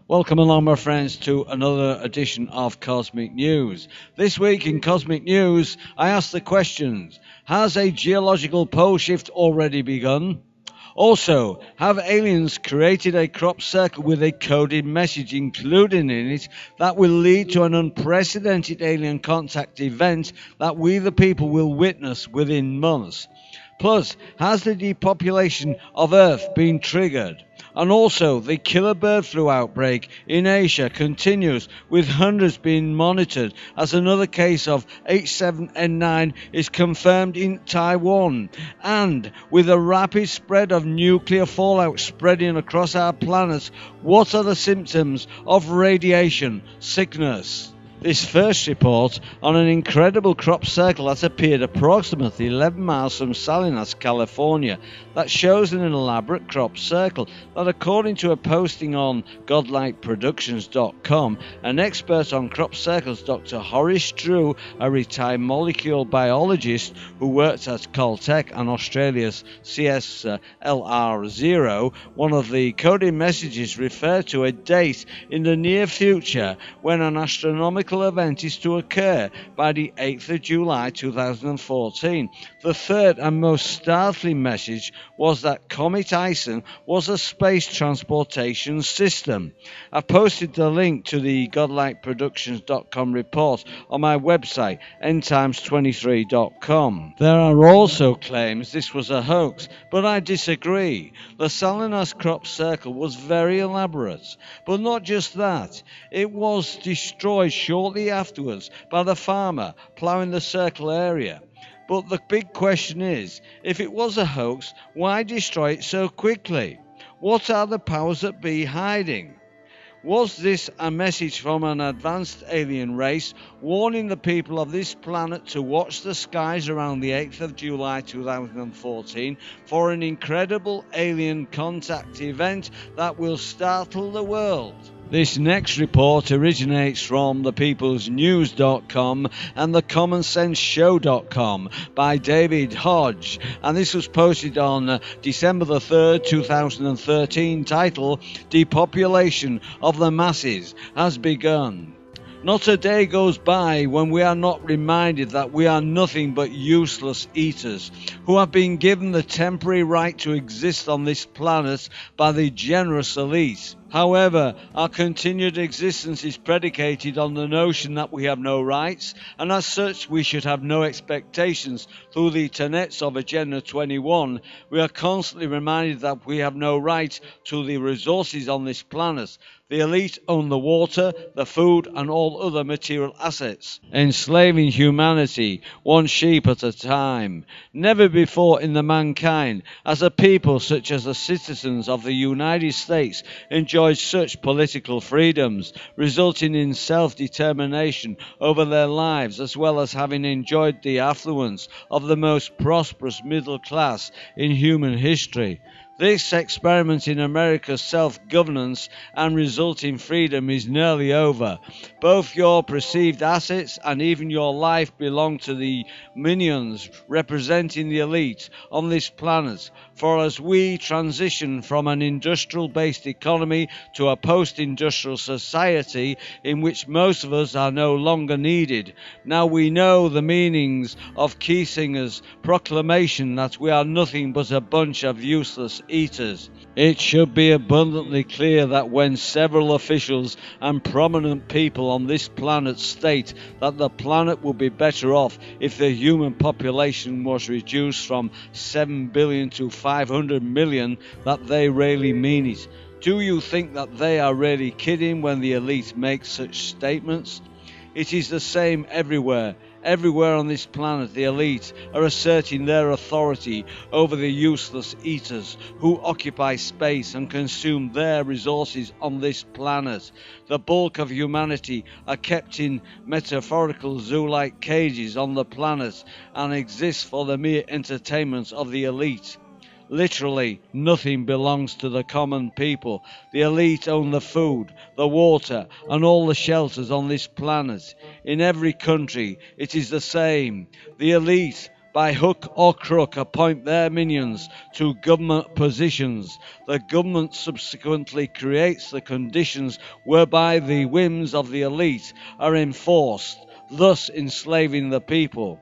Welcome along, my friends, to another edition of Cosmic News. This week in Cosmic News, I ask the questions: has a geological pole shift already begun? Also, have aliens created a crop circle with a coded message included in it that will lead to an unprecedented alien contact event that we the people will witness within months? Plus, has the depopulation of Earth been triggered? And also, the killer bird flu outbreak in Asia continues, with hundreds being monitored as another case of H7N9 is confirmed in Taiwan. And with a rapid spread of nuclear fallout spreading across our planet, what are the symptoms of radiation sickness? This first report on an incredible crop circle that appeared approximately 11 miles from Salinas, California, that shows an elaborate crop circle that, according to a posting on godlikeproductions.com, an expert on crop circles, Dr. Horace Drew, a retired molecular biologist who worked at Caltech and Australia's CSLR0, one of the coded messages referred to a date in the near future when an astronomical event is to occur by the 8th of July 2014. The third and most startling message was that Comet Ison was a space transportation system. I've posted the link to the godlikeproductions.com report on my website, endtimes23.com. There are also claims this was a hoax, but I disagree. The Salinas crop circle was very elaborate, but not just that, it was destroyed shortly afterwards by the farmer ploughing the circle area. But the big question is, if it was a hoax, why destroy it so quickly? What are the powers that be hiding? Was this a message from an advanced alien race warning the people of this planet to watch the skies around the 8th of July 2014 for an incredible alien contact event that will startle the world? This next report originates from thepeoplesnews.com and thecommonsenseshow.com by David Hodge, and this was posted on December the 3rd, 2013, titled "Depopulation of the Masses Has Begun." Not a day goes by when we are not reminded that we are nothing but useless eaters who have been given the temporary right to exist on this planet by the generous elite. However, our continued existence is predicated on the notion that we have no rights, and as such we should have no expectations. Through the tenets of Agenda 21, we are constantly reminded that we have no right to the resources on this planet. The elite own the water, the food, and all other material assets, enslaving humanity one sheep at a time. Never before in the mankind has a people such as the citizens of the United States enjoyed such political freedoms, resulting in self-determination over their lives, as well as having enjoyed the affluence of the most prosperous middle class in human history. This experiment in America's self-governance and resulting freedom is nearly over. Both your perceived assets and even your life belong to the minions representing the elite on this planet. For as we transition from an industrial-based economy to a post-industrial society in which most of us are no longer needed, now we know the meanings of Kissinger's proclamation that we are nothing but a bunch of useless eaters. It should be abundantly clear that when several officials and prominent people on this planet state that the planet would be better off if the human population was reduced from 7 billion to 500 million, that they really mean it. Do you think that they are really kidding when the elite make such statements? It is the same everywhere. Everywhere on this planet, the elite are asserting their authority over the useless eaters who occupy space and consume their resources on this planet. The bulk of humanity are kept in metaphorical zoo-like cages on the planet and exist for the mere entertainment of the elite. Literally, nothing belongs to the common people. The elite own the food, the water, and all the shelters on this planet. In every country, it is the same. The elite by hook or crook appoint their minions to government positions. The government subsequently creates the conditions whereby the whims of the elite are enforced, thus enslaving the people.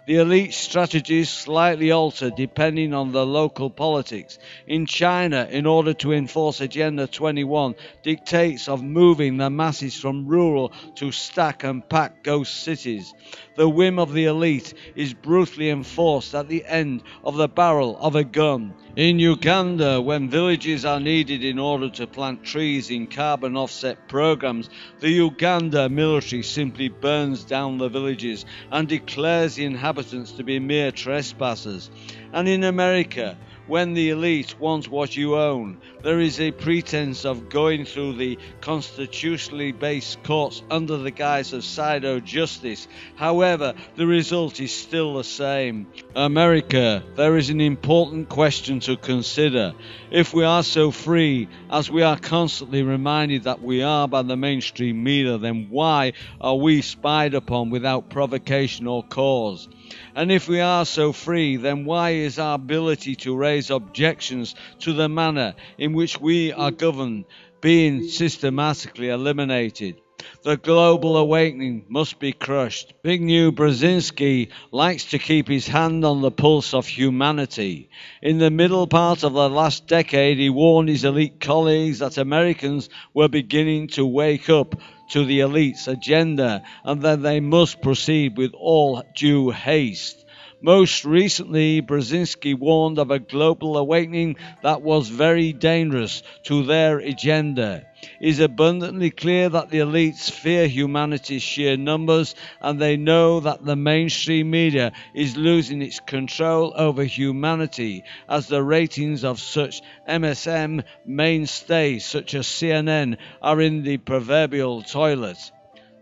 The elite strategies slightly alter depending on the local politics. In China, in order to enforce Agenda 21, dictates of moving the masses from rural to stack and pack ghost cities. The whim of the elite is brutally enforced at the end of the barrel of a gun. In Uganda, when villages are needed in order to plant trees in carbon offset programs, the Uganda military simply burns down the villages and declares the inhabitants to be mere trespassers. And in America, when the elite want what you own, there is a pretense of going through the constitutionally based courts under the guise of pseudo justice. However, the result is still the same. America, there is an important question to consider. If we are so free, as we are constantly reminded that we are by the mainstream media, then why are we spied upon without provocation or cause? And if we are so free, then why is our ability to raise objections to the manner in which we are governed being systematically eliminated? The global awakening must be crushed. Zbigniew Brzezinski likes to keep his hand on the pulse of humanity. In the middle part of the last decade, he warned his elite colleagues that Americans were beginning to wake up to the elite's agenda and that they must proceed with all due haste. Most recently, Brzezinski warned of a global awakening that was very dangerous to their agenda. It is abundantly clear that the elites fear humanity's sheer numbers, and they know that the mainstream media is losing its control over humanity as the ratings of such MSM mainstays such as CNN are in the proverbial toilet.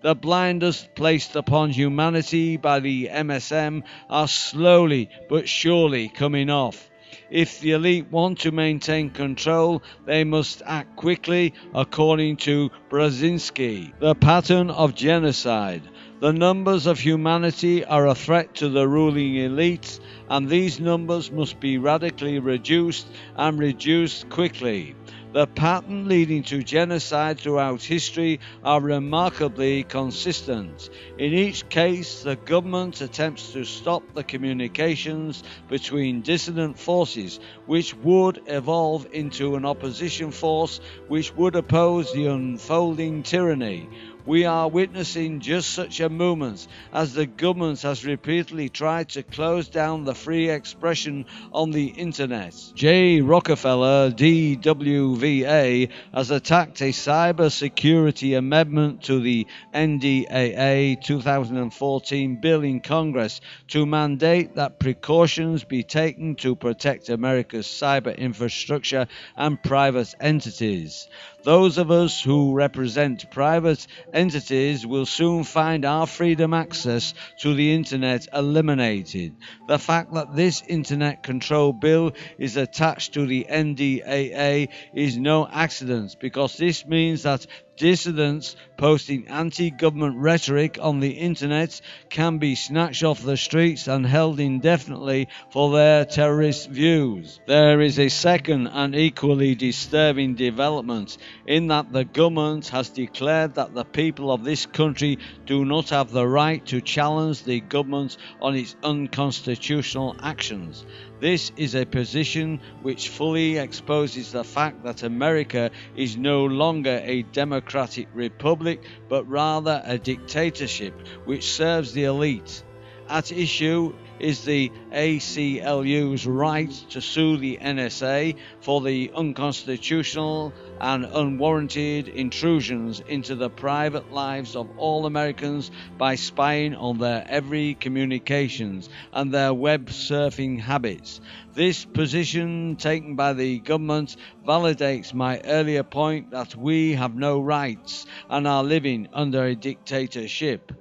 The blinders placed upon humanity by the MSM are slowly but surely coming off. If the elite want to maintain control, they must act quickly, according to Brzezinski. The pattern of genocide. The numbers of humanity are a threat to the ruling elites, and these numbers must be radically reduced and reduced quickly. The pattern leading to genocide throughout history are remarkably consistent. In each case, the government attempts to stop the communications between dissident forces, which would evolve into an opposition force which would oppose the unfolding tyranny. We are witnessing just such a movement as the government has repeatedly tried to close down the free expression on the internet. J. Rockefeller, DWVA, has attacked a cyber security amendment to the NDAA 2014 bill in Congress to mandate that precautions be taken to protect America's cyber infrastructure and private entities. Those of us who represent private entities will soon find our freedom access to the internet eliminated. The fact that this internet control bill is attached to the NDAA is no accident, because this means that dissidents posting anti-government rhetoric on the internet can be snatched off the streets and held indefinitely for their terrorist views. There is a second and equally disturbing development in that the government has declared that the people of this country do not have the right to challenge the government on its unconstitutional actions. This is a position which fully exposes the fact that America is no longer a democratic republic, but rather a dictatorship which serves the elite. At issue is the ACLU's right to sue the NSA for the unconstitutional and unwarranted intrusions into the private lives of all Americans by spying on their every communications and their web surfing habits. This position taken by the government validates my earlier point that we have no rights and are living under a dictatorship.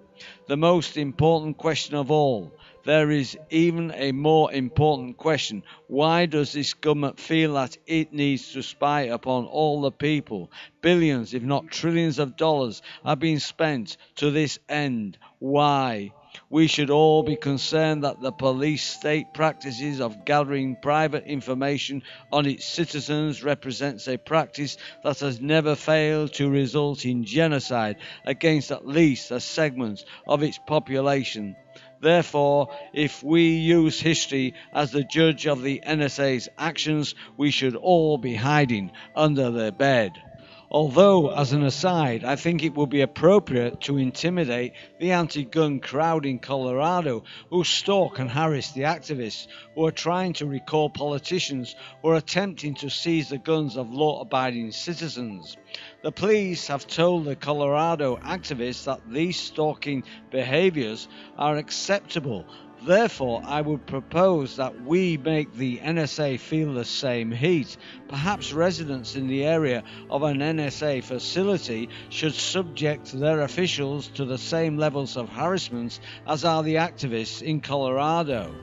The most important question of all. There is even a more important question. Why does this government feel that it needs to spy upon all the people? Billions, if not trillions of dollars are being spent to this end. Why? We should all be concerned that the police state practices of gathering private information on its citizens represents a practice that has never failed to result in genocide against at least a segment of its population. Therefore, if we use history as the judge of the NSA's actions, we should all be hiding under their bed. Although, as an aside, I think it would be appropriate to intimidate the anti-gun crowd in Colorado who stalk and harass the activists who are trying to recall politicians who are attempting to seize the guns of law-abiding citizens. The police have told the Colorado activists that these stalking behaviors are acceptable. Therefore, I would propose that we make the NSA feel the same heat. Perhaps residents in the area of an NSA facility should subject their officials to the same levels of harassment as are the activists in Colorado.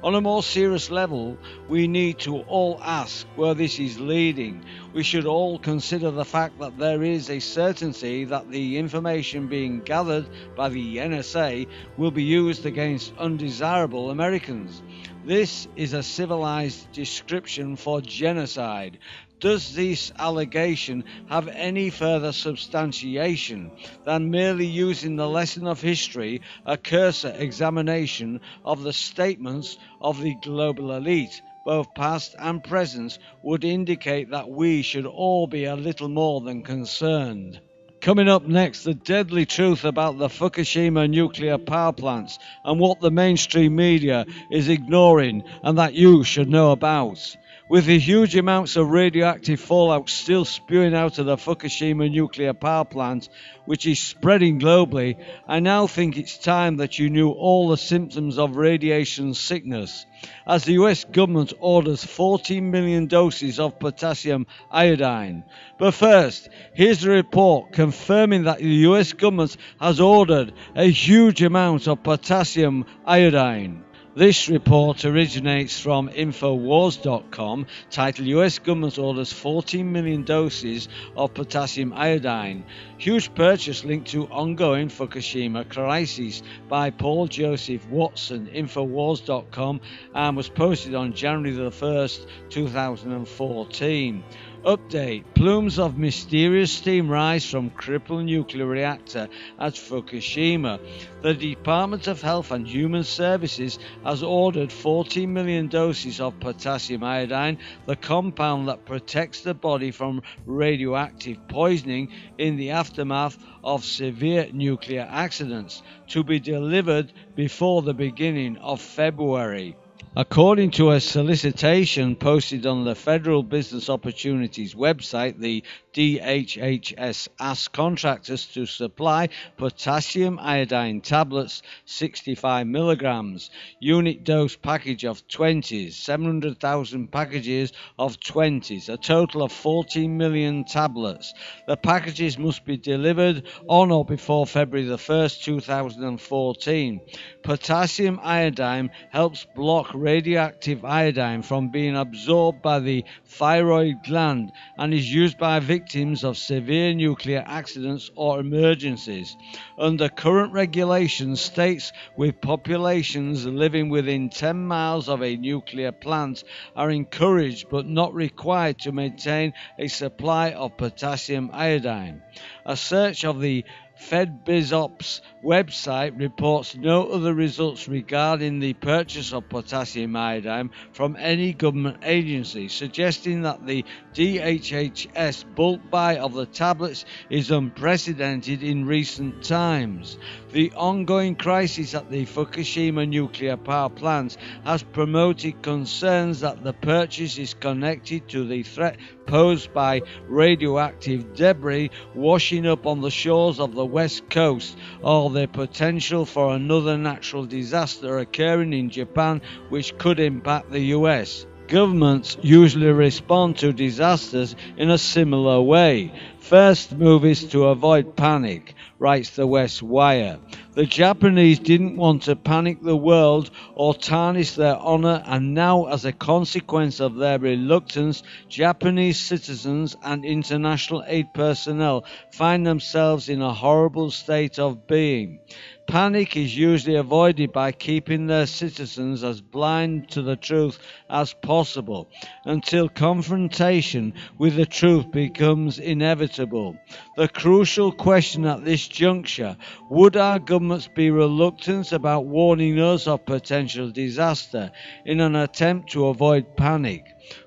On a more serious level, we need to all ask where this is leading. We should all consider the fact that there is a certainty that the information being gathered by the NSA will be used against undesirable Americans. This is a civilized description for genocide. Does this allegation have any further substantiation than merely using the lesson of history, a cursor examination of the statements of the global elite, both past and present, would indicate that we should all be a little more than concerned? Coming up next, the deadly truth about the Fukushima nuclear power plants and what the mainstream media is ignoring and that you should know about. With the huge amounts of radioactive fallout still spewing out of the Fukushima nuclear power plant, which is spreading globally, I now think it's time that you knew all the symptoms of radiation sickness, as the US government orders 14 million doses of potassium iodine. But first, here's the report confirming that the US government has ordered a huge amount of potassium iodine. This report originates from Infowars.com, titled US Government Orders 14 million doses of potassium iodine. Huge purchase linked to ongoing Fukushima crisis by Paul Joseph Watson, Infowars.com, and was posted on January the 1st, 2014. Update: plumes of mysterious steam rise from crippled nuclear reactor at Fukushima. The Department of Health and Human Services has ordered 14 million doses of potassium iodine, the compound that protects the body from radioactive poisoning in the aftermath of severe nuclear accidents, to be delivered before the beginning of February. According to a solicitation posted on the Federal Business Opportunities website, the DHHS asked contractors to supply potassium iodine tablets, 65 milligrams, unit dose package of 20s, 700,000 packages of 20s, a total of 14 million tablets. The packages must be delivered on or before February the 1st, 2014. Potassium iodine helps block radioactive iodine from being absorbed by the thyroid gland and is used by victims of severe nuclear accidents or emergencies. Under current regulations, states with populations living within 10 miles of a nuclear plant are encouraged but not required to maintain a supply of potassium iodine. A search of the FedBizOp's website reports no other results regarding the purchase of potassium iodine from any government agency, suggesting that the DHHS bulk buy of the tablets is unprecedented in recent times. The ongoing crisis at the Fukushima nuclear power plant has promoted concerns that the purchase is connected to the threat posed by radioactive debris washing up on the shores of the west coast, or the potential for another natural disaster occurring in Japan which could impact the US. Governments usually respond to disasters in a similar way. First move is to avoid panic, writes the West Wire. The Japanese didn't want to panic the world or tarnish their honor, and now, as a consequence of their reluctance, Japanese citizens and international aid personnel find themselves in a horrible state of being. Panic is usually avoided by keeping their citizens as blind to the truth as possible until confrontation with the truth becomes inevitable. The crucial question at this juncture: would our governments be reluctant about warning us of potential disaster in an attempt to avoid panic?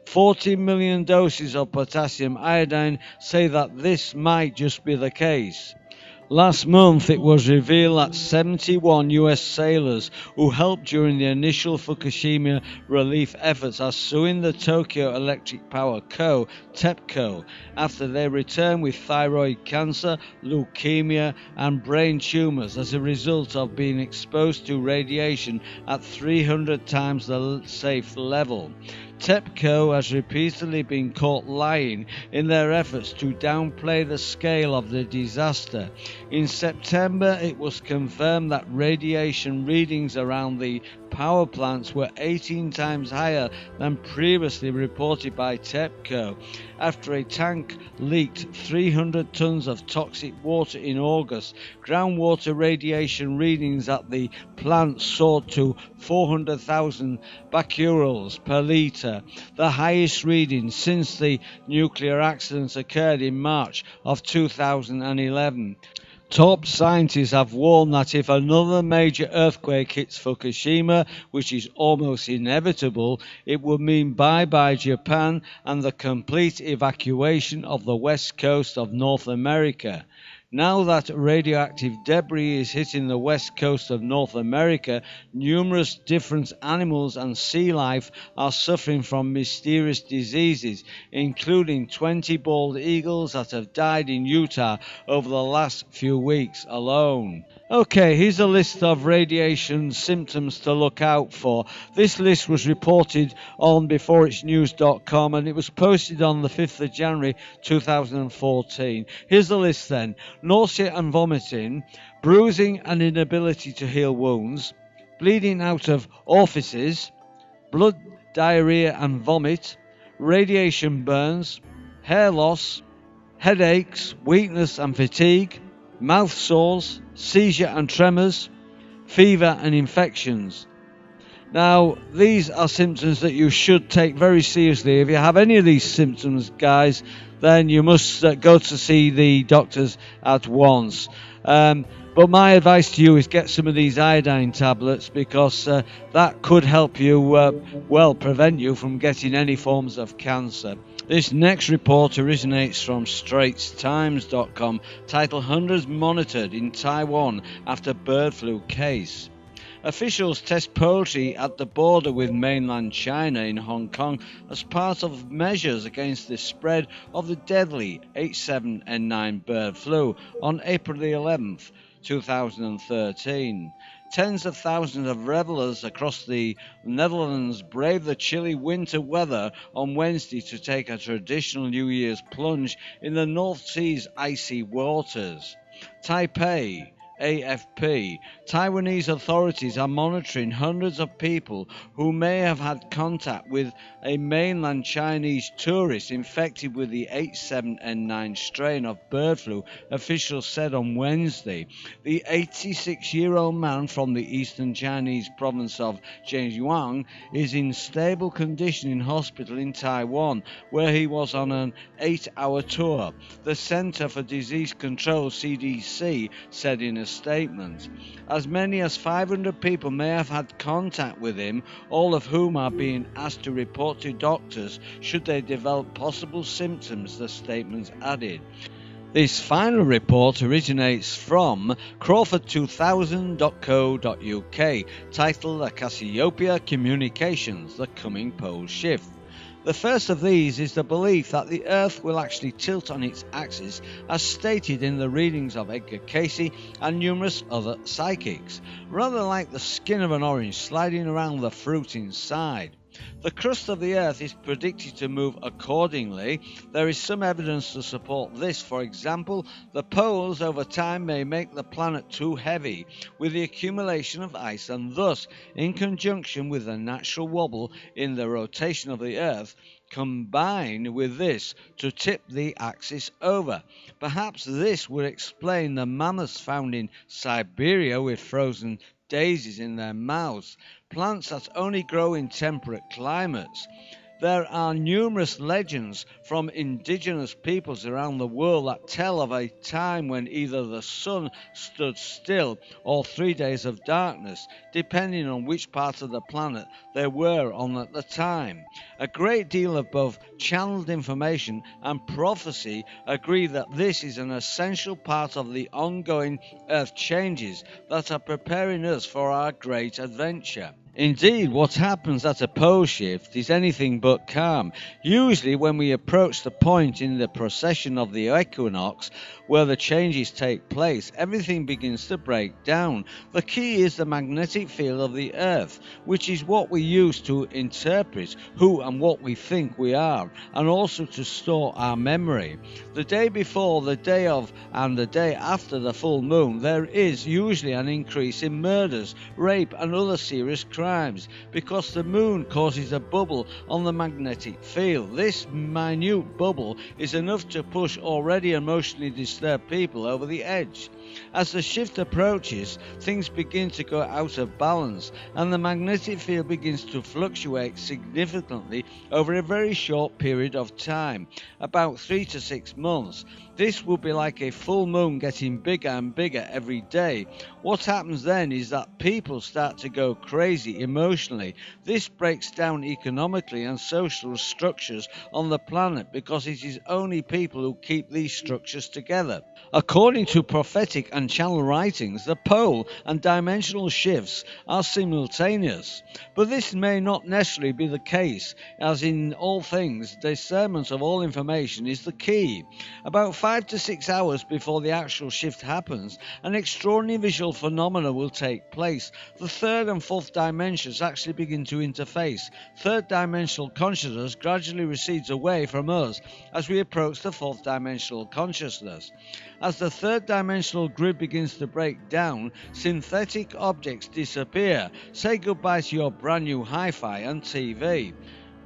40 million doses of potassium iodine say that this might just be the case. Last month, it was revealed that 71 US sailors who helped during the initial Fukushima relief efforts are suing the Tokyo Electric Power Co., TEPCO, after they returned with thyroid cancer, leukemia, and brain tumors as a result of being exposed to radiation at 300 times the safe level. TEPCO has repeatedly been caught lying in their efforts to downplay the scale of the disaster. In September, it was confirmed that radiation readings around the power plants were 18 times higher than previously reported by TEPCO, after a tank leaked 300 tons of toxic water in August. Groundwater radiation readings at the plant soared to 400,000 becquerels per litre, the highest reading since the nuclear accident occurred in March of 2011. Top scientists have warned that if another major earthquake hits Fukushima, which is almost inevitable, it would mean bye-bye Japan and the complete evacuation of the west coast of North America. Now that radioactive debris is hitting the west coast of North America, numerous different animals and sea life are suffering from mysterious diseases, including 20 bald eagles that have died in Utah over the last few weeks alone. Okay, here's a list of radiation symptoms to look out for. This list was reported on beforeitsnews.com and it was posted on the 5th of January 2014. Here's the list then: nausea and vomiting, bruising and inability to heal wounds, bleeding out of orifices, blood, diarrhea and vomit, radiation burns, hair loss, headaches, weakness and fatigue, mouth sores, seizure and tremors, fever and infections. Now, these are symptoms that you should take very seriously. If you have any of these symptoms, guys, then you must go to see the doctors at once. But my advice to you is get some of these iodine tablets, because that could help you, prevent you from getting any forms of cancer. This next report originates from straitstimes.com, titled "Hundreds Monitored in Taiwan After Bird Flu Case." Officials test poultry at the border with mainland China in Hong Kong as part of measures against the spread of the deadly H7N9 bird flu on April the 11th, 2013. Tens of thousands of revelers across the Netherlands braved the chilly winter weather on Wednesday to take a traditional New Year's plunge in the North Sea's icy waters. Taipei, AFP. Taiwanese authorities are monitoring hundreds of people who may have had contact with a mainland Chinese tourist infected with the H7N9 strain of bird flu, officials said on Wednesday. The 86-year-old man from the eastern Chinese province of Zhejiang is in stable condition in hospital in Taiwan, where he was on an 8-hour tour, the Center for Disease Control, CDC, said in a statement. As many as 500 people may have had contact with him, all of whom are being asked to report to doctors should they develop possible symptoms, the statement added. This final report originates from Crawford2000.co.uk, titled "The Cassiopeia Communications, the Coming Pole Shift." The first of these is the belief that the Earth will actually tilt on its axis, as stated in the readings of Edgar Cayce and numerous other psychics, rather like the skin of an orange sliding around the fruit inside. The crust of the Earth is predicted to move accordingly. There is some evidence to support this. For example, the poles over time may make the planet too heavy with the accumulation of ice, and thus, in conjunction with the natural wobble in the rotation of the Earth, combine with this to tip the axis over. Perhaps this would explain the mammoths found in Siberia with frozen daisies in their mouths, plants that only grow in temperate climates. There are numerous legends from indigenous peoples around the world that tell of a time when either the sun stood still or 3 days of darkness, depending on which part of the planet they were on at the time. A great deal of both channeled information and prophecy agree that this is an essential part of the ongoing Earth changes that are preparing us for our great adventure. Indeed, what happens at a pole shift is anything but calm. Usually when we approach the point in the procession of the equinox where the changes take place, everything begins to break down. The key is the magnetic field of the Earth, which is what we use to interpret who and what we think we are, and also to store our memory. The day before, the day of, and the day after the full moon, there is usually an increase in murders, rape, and other serious crimes, because the moon causes a bubble on the magnetic field. This minute bubble is enough to push already emotionally disturbed people over the edge. As the shift approaches, things begin to go out of balance, and the magnetic field begins to fluctuate significantly over a very short period of time, about 3 to 6 months. This will be like a full moon getting bigger and bigger every day. What happens then is that people start to go crazy emotionally. This breaks down economically and social structures on the planet, because it is only people who keep these structures together. According to prophetic and channel writings, the pole and dimensional shifts are simultaneous. But this may not necessarily be the case, as in all things, discernment of all information is the key. About 5 to 6 hours before the actual shift happens, an extraordinary visual phenomenon will take place. The third and fourth dimensions actually begin to interface. Third dimensional consciousness gradually recedes away from us as we approach the fourth dimensional consciousness. As the third dimensional grid begins to break down, synthetic objects disappear. Say goodbye to your brand new hi-fi and TV.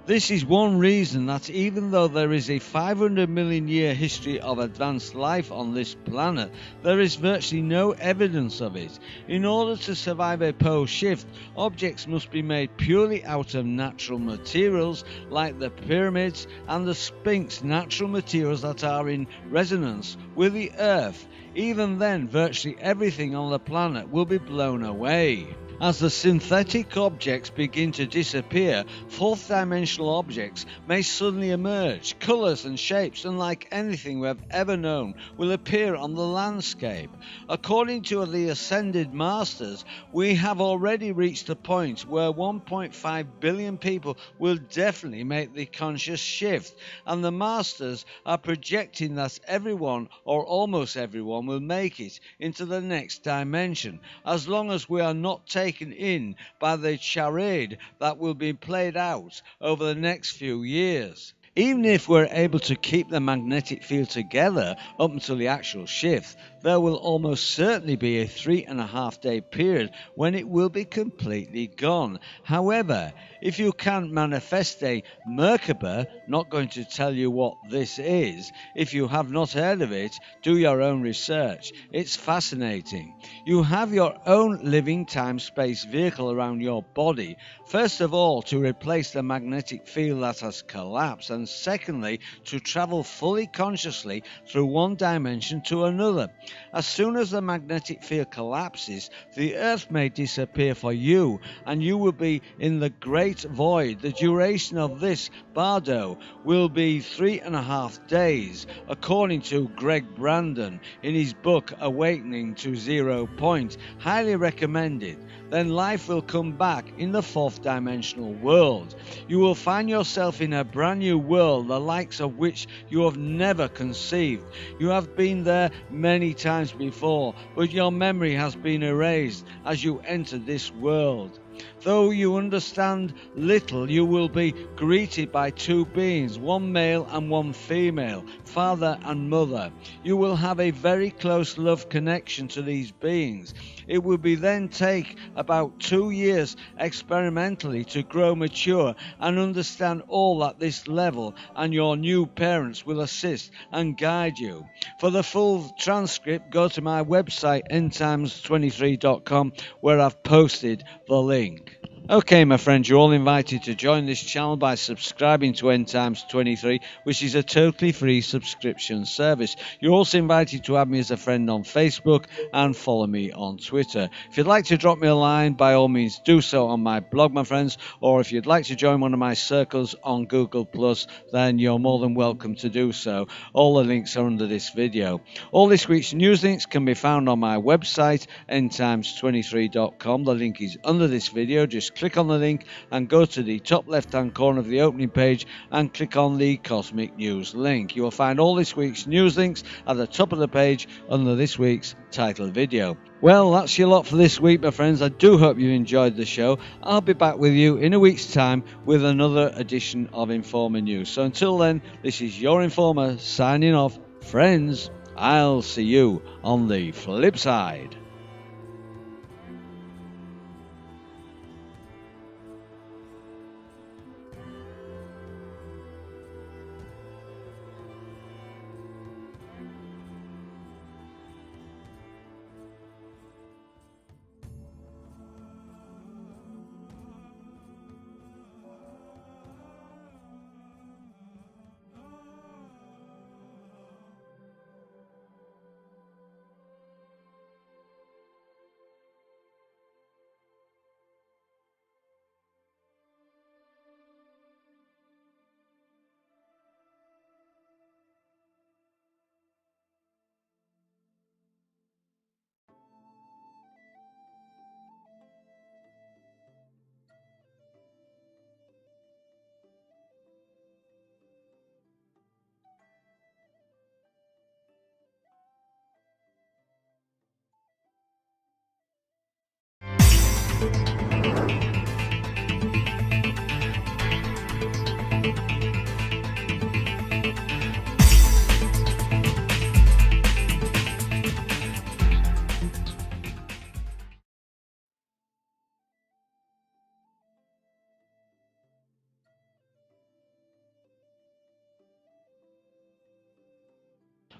This is one reason that even though there is a 500 million year history of advanced life on this planet, there is virtually no evidence of it. In order to survive a pole shift, objects must be made purely out of natural materials like the pyramids and the Sphinx, natural materials that are in resonance with the Earth. Even then, virtually everything on the planet will be blown away. As the synthetic objects begin to disappear, fourth dimensional objects may suddenly emerge. Colours and shapes unlike anything we have ever known will appear on the landscape. According to the Ascended Masters, we have already reached a point where 1.5 billion people will definitely make the conscious shift, and the Masters are projecting that everyone, or almost everyone, will make it into the next dimension, as long as we are not taken in by the charade that will be played out over the next few years. Even if we're able to keep the magnetic field together up until the actual shift, there will almost certainly be a 3.5 day period when it will be completely gone. However, if you can manifest a Merkaba, not going to tell you what this is, if you have not heard of it, do your own research. It's fascinating. You have your own living time-space vehicle around your body, first of all to replace the magnetic field that has collapsed, and secondly to travel fully consciously through one dimension to another. As soon as the magnetic field collapses, the Earth may disappear for you, and you will be in the great void. The duration of this bardo will be 3.5 days, according to Greg Brandon in his book Awakening to 0 Point. Highly recommended. Then life will come back in the fourth dimensional world. You will find yourself in a brand new world, the likes of which you have never conceived. You have been there many times before, but your memory has been erased as you entered this world. Though you understand little, you will be greeted by two beings, one male and one female, father and mother. You will have a very close love connection to these beings. It will be then take about 2 years experimentally to grow mature and understand all at this level, and your new parents will assist and guide you. For the full transcript, go to my website endtimes23.com, where I've posted the link. Okay, my friends, you're all invited to join this channel by subscribing to End Times 23, which is a totally free subscription service. You're also invited to add me as a friend on Facebook and follow me on Twitter. If you'd like to drop me a line, by all means do so on my blog, my friends, or if you'd like to join one of my circles on Google+, then you're more than welcome to do so. All the links are under this video. All this week's news links can be found on my website, endtimes23.com. The link is under this video. Just click on the link and go to the top left hand corner of the opening page and click on the Cosmic News link. You will find all this week's news links at the top of the page under this week's title video. Well, that's your lot for this week, my friends. I do hope you enjoyed the show. I'll be back with you in a week's time with another edition of Informer News. So until then, this is your Informer signing off. Friends, I'll see you on the flip side.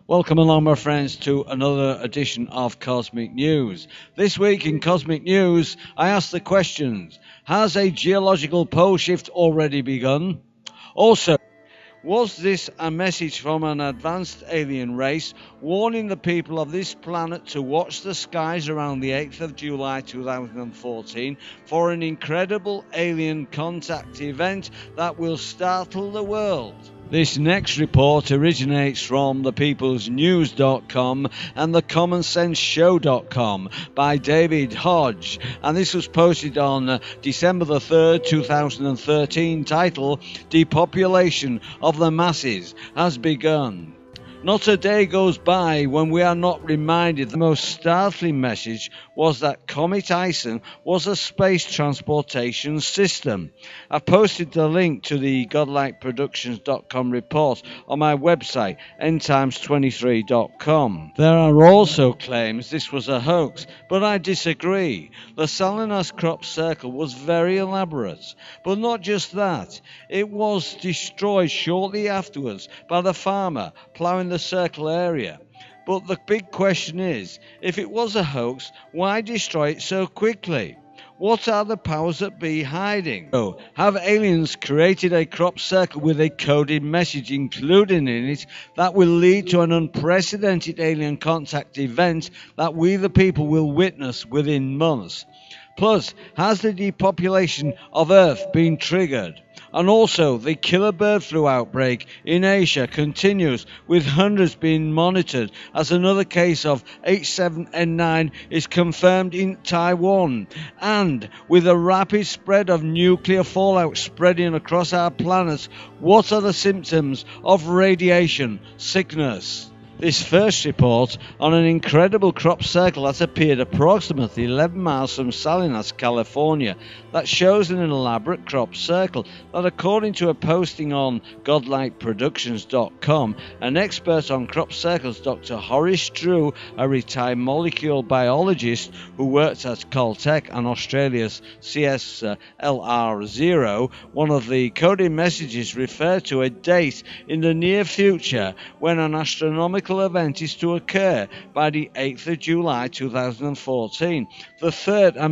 Welcome along, my friends, to another edition of Cosmic News. This week in Cosmic News, I ask the questions: has a geological pole shift already begun? Also, was this a message from an advanced alien race warning the people of this planet to watch the skies around the 8th of July 2014 for an incredible alien contact event that will startle the world? This next report originates from thepeoplesnews.com and thecommonsenseshow.com by David Hodge, and this was posted on December the 3rd, 2013, titled "Depopulation of the Masses Has Begun." Not a day goes by when we are not reminded the most startling message was that Comet Ison was a space transportation system. I've posted the link to the godlikeproductions.com report on my website, endtimes23.com. There are also claims this was a hoax, but I disagree. The Salinas crop circle was very elaborate, but not just that. It was destroyed shortly afterwards by the farmer ploughing the circle area. But the big question is, if it was a hoax, why destroy it so quickly? What are the powers that be hiding? So, have aliens created a crop circle with a coded message included in it that will lead to an unprecedented alien contact event that we the people will witness within months? Plus, has the depopulation of Earth been triggered? And also, the killer bird flu outbreak in Asia continues, with hundreds being monitored as another case of H7N9 is confirmed in Taiwan. And with a rapid spread of nuclear fallout spreading across our planet, what are the symptoms of radiation sickness? This first report on an incredible crop circle that appeared approximately 11 miles from Salinas, California, that shows an elaborate crop circle that, according to a posting on godlikeproductions.com, an expert on crop circles, Dr. Horace Drew, a retired molecular biologist who worked at Caltech and Australia's CSLR0, one of the coded messages referred to a date in the near future when an astronomical event is to occur by the 8th of July 2014, the third and